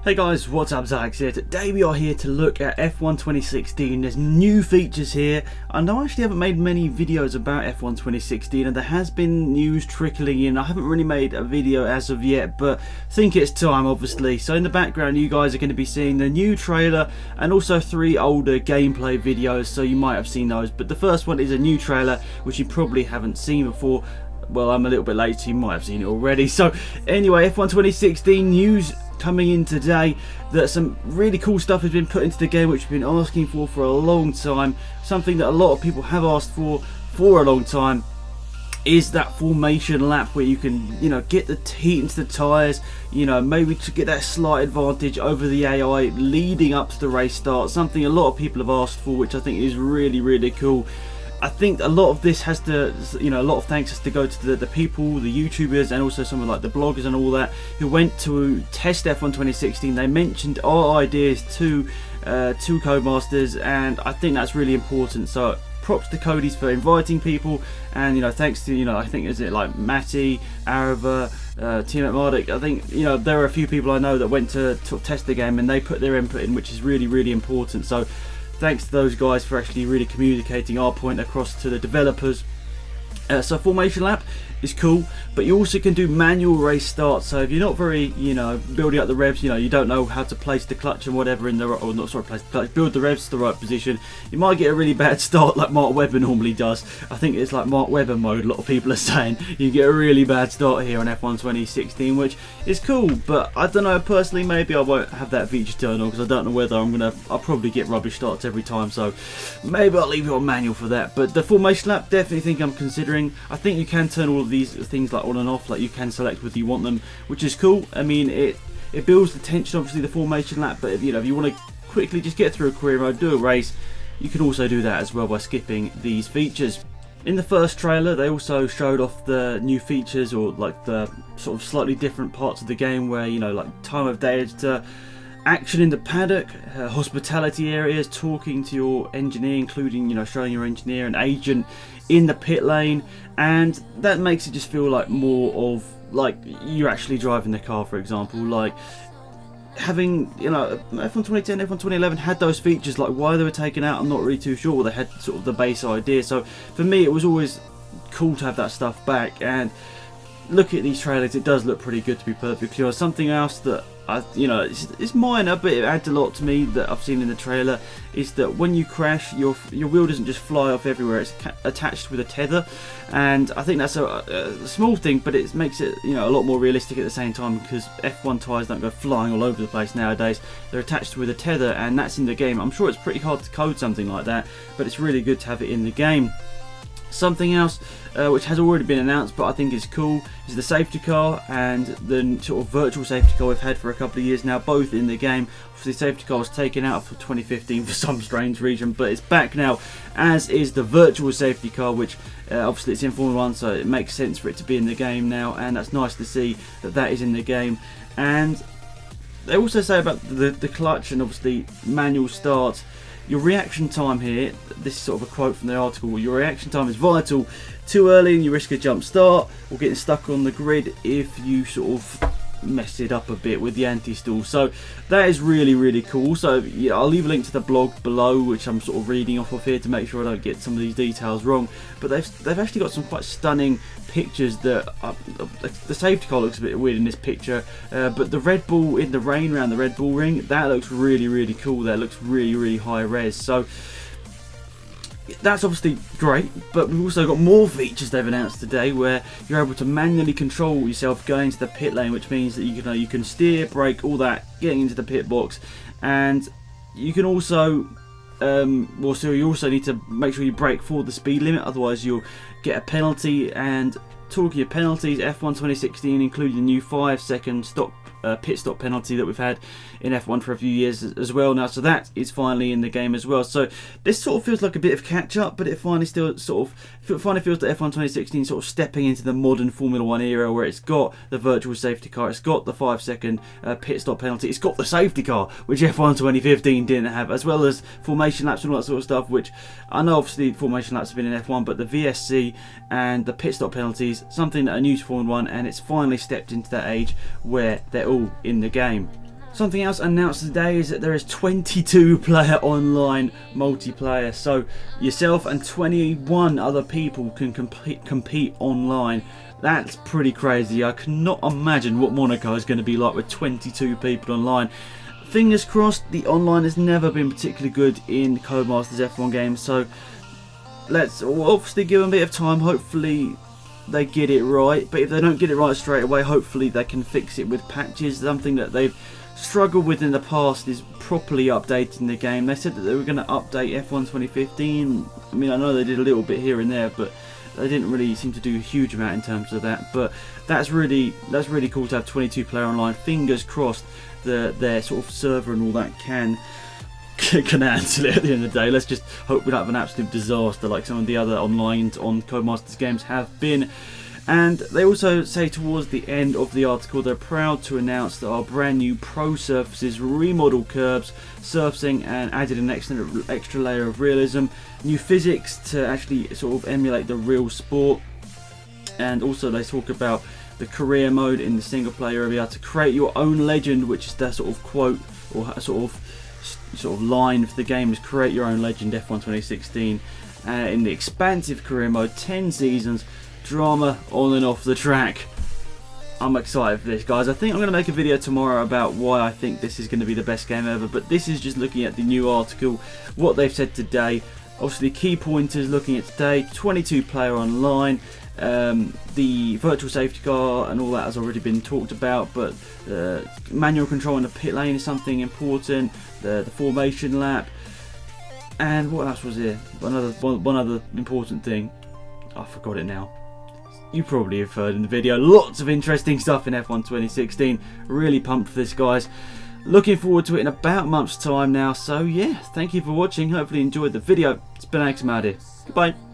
Hey guys, what's up? Alex here. Today we are here to look at F1 2016. There's new features here. I know I actually haven't made many videos about F1 2016 and there has been news trickling in. I haven't really made a video as of yet, but I think it's time obviously. So in the background you guys are going to be seeing the new trailer and also 3 older gameplay videos, so you might have seen those. But the first one is a new trailer which you probably haven't seen before. Well, I'm a little bit late, so you might have seen it already. So anyway, F1 2016 news coming in today, that some really cool stuff has been put into the game which we've been asking for a long time. Something that a lot of people have asked for a long time is that formation lap where you can, get the heat into the tyres, maybe to get that slight advantage over the AI leading up to the race start. Something a lot of people have asked for, which I think is really cool. I think a lot of this has to, a lot of thanks has to go to the people, the YouTubers, and also some of like the bloggers and all that who went to test F1 2016. They mentioned our ideas to Codemasters, and I think that's really important. So props to Cody's for inviting people, and thanks to I think is it like Matty, Arava, Team at Mardic. I think there are a few people I know that went to test the game and they put their input in, which is really important. So thanks to those guys for actually really communicating our point across to the developers. So formation lap is cool, but you also can do manual race start. So if you're not very, building up the revs, you don't know how to place the clutch and whatever in the, or not sorry, place the clutch, build the revs to the right position, you might get a really bad start like Mark Webber normally does. I think it's like Mark Webber mode, a lot of people are saying. You get a really bad start here on F1 2016, which is cool, but I don't know, personally maybe I won't have that feature turned on because I don't know whether I'll probably get rubbish starts every time, so maybe I'll leave it on manual for that. But the formation lap, definitely think I'm considering. I think you can turn all of these things like on and off, like you can select whether you want them, which is cool. I mean, it builds the tension, obviously, the formation lap, but if you want to quickly just get through a career mode, do a race, you can also do that as well by skipping these features. In the first trailer they also showed off the new features, or like the sort of slightly different parts of the game where like time of day editor, action in the paddock, hospitality areas, talking to your engineer, including showing your engineer and agent in the pit lane, and that makes it just feel like more of like you're actually driving the car. For example, like having F1 2010, F1 2011 had those features. Like why they were taken out, I'm not really too sure. They had sort of the base idea, so for me it was always cool to have that stuff back. And look at these trailers, it does look pretty good, to be perfectly honest. Something else that it's minor, but it adds a lot to me that I've seen in the trailer, is that when you crash, your wheel doesn't just fly off everywhere. It's attached with a tether, and I think that's a small thing, but it makes it a lot more realistic at the same time, because F1 tyres don't go flying all over the place nowadays. They're attached with a tether, and that's in the game. I'm sure it's pretty hard to code something like that, but it's really good to have it in the game. Something else which has already been announced but I think is cool is the safety car and the sort of virtual safety car we've had for a couple of years now, both in the game. Obviously the safety car was taken out for 2015 for some strange reason, but it's back now, as is the virtual safety car, which obviously it's in Formula 1, so it makes sense for it to be in the game now, and that's nice to see that is in the game. And they also say about the clutch and obviously manual start, your reaction time here, this is sort of a quote from the article, your reaction time is vital. Too early and you risk a jump start or getting stuck on the grid if you sort of mess it up a bit with the anti-stall. So that is really cool. So yeah, I'll leave a link to the blog below, which I'm sort of reading off of here to make sure I don't get some of these details wrong. But they've actually got some quite stunning pictures. That the safety car looks a bit weird in this picture, but the Red Bull in the rain around the Red Bull ring, that looks really cool. That looks really high res. So that's obviously great, but we've also got more features they've announced today where you're able to manually control yourself going to the pit lane, which means that you can steer, brake, all that, getting into the pit box. And you can also so you also need to make sure you brake for the speed limit, otherwise you'll get a penalty. And talking of penalties, F1 2016 included a new 5-second pit stop penalty that we've had in F1 for a few years as well now, so that is finally in the game as well. So this sort of feels like a bit of catch up, but it finally still sort of finally feels that F1 2016 sort of stepping into the modern Formula 1 era, where it's got the virtual safety car, it's got the 5-second pit stop penalty, it's got the safety car, which F1 2015 didn't have, as well as formation laps and all that sort of stuff, which I know obviously formation laps have been in F1, but the VSC and the pit stop penalties, something that are new to Formula 1, and it's finally stepped into that age where they're all in the game. Something else announced today is that there is 22 player online multiplayer, so yourself and 21 other people can compete online. That's pretty crazy. I cannot imagine what Monaco is going to be like with 22 people online. Fingers crossed. The online has never been particularly good in Codemasters F1 games, so let's obviously give them a bit of time. Hopefully they get it right, but if they don't get it right straight away, hopefully they can fix it with patches. Something that they've struggled with in the past is properly updating the game. They said that they were going to update F1 2015. I mean, I know they did a little bit here and there, but they didn't really seem to do a huge amount in terms of that. But that's really cool to have 22 player online. Fingers crossed their sort of server and all that can handle it at the end of the day. Let's just hope we don't have an absolute disaster like some of the other online on Codemasters games have been. And they also say towards the end of the article, they're proud to announce that our brand new Pro surfaces remodel curbs, surfacing, and added an extra layer of realism, new physics to actually sort of emulate the real sport. And also they talk about the career mode in the single player area to create your own legend, which is their sort of quote or sort of line for the game, is create your own legend F1 2016. In the expansive career mode, 10 seasons, drama on and off the track. I'm excited for this, guys. I think I'm going to make a video tomorrow about why I think this is going to be the best game ever, but this is just looking at the new article, what they've said today. Obviously key pointers looking at today: 22 player online, the virtual safety car and all that has already been talked about, but manual control in the pit lane is something important, the formation lap, and what else was there? One other important thing, I forgot it now. You probably have heard in the video. Lots of interesting stuff in F1 2016. Really pumped for this, guys. Looking forward to it in about a month's time now. So yeah, thank you for watching. Hopefully you enjoyed the video. It's been Alex Mad here. Goodbye.